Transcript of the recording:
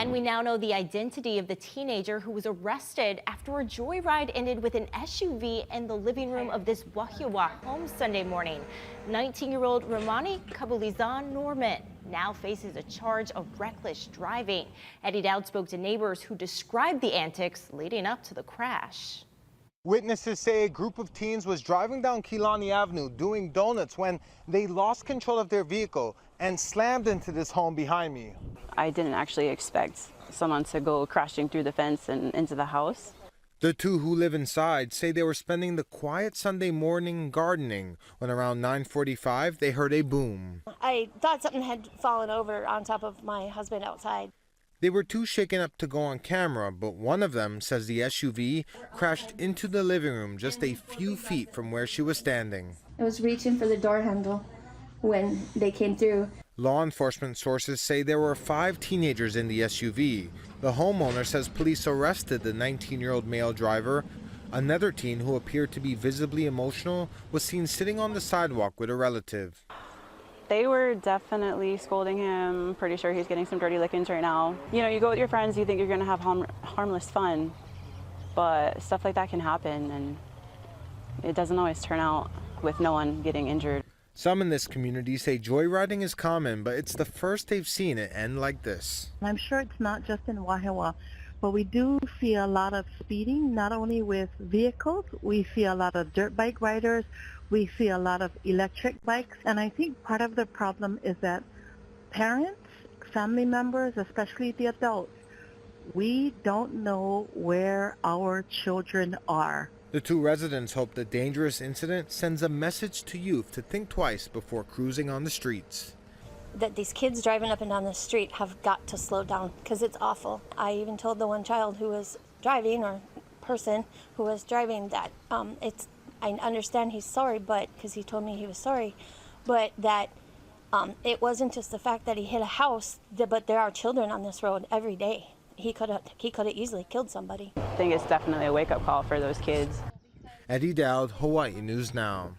And we now know the identity of the teenager who was arrested after a joyride ended with an SUV in the living room of this Wahiawa home Sunday morning. 19-year-old Romani Kabulizan Norman now faces a charge of reckless driving. Eddie Dowd spoke to neighbors who described the antics leading up to the crash. Witnesses say a group of teens was driving down Kilani Avenue doing donuts when they lost control of their vehicle and slammed into this home behind me. I didn't actually expect someone to go crashing through the fence and into the house. The two who live inside say they were spending the quiet Sunday morning gardening when around 9:45 they heard a boom. I thought something had fallen over on top of my husband outside. They were too shaken up to go on camera, but one of them says the SUV crashed into the living room just a few feet from where she was standing. I was reaching for the door handle when they came through. Law enforcement sources say there were 5 teenagers in the SUV. The homeowner says police arrested the 19-year-old male driver. Another teen who appeared to be visibly emotional was seen sitting on the sidewalk with a relative. They were definitely scolding him. Pretty sure he's getting some dirty lickings right now. You know, you go with your friends, you think you're going to have harmless fun, but stuff like that can happen, and it doesn't always turn out with no one getting injured. Some in this community say joyriding is common, but it's the first they've seen it end like this. I'm sure it's not just in Wahiawa, but we do see a lot of speeding, not only with vehicles, we see a lot of dirt bike riders, we see a lot of electric bikes, and I think part of the problem is that parents, family members, especially the adults, we don't know where our children are. The two residents hope the dangerous incident sends a message to youth to think twice before cruising on the streets. That these kids driving up and down the street have got to slow down because it's awful. I even told the one child who was driving, or person who was driving, that I understand he's sorry, but because he told me he was sorry, but that it wasn't just the fact that he hit a house, but there are children on this road every day. He could have easily killed somebody. I think it's definitely a wake-up call for those kids. Eddie Dowd, Hawaii News Now.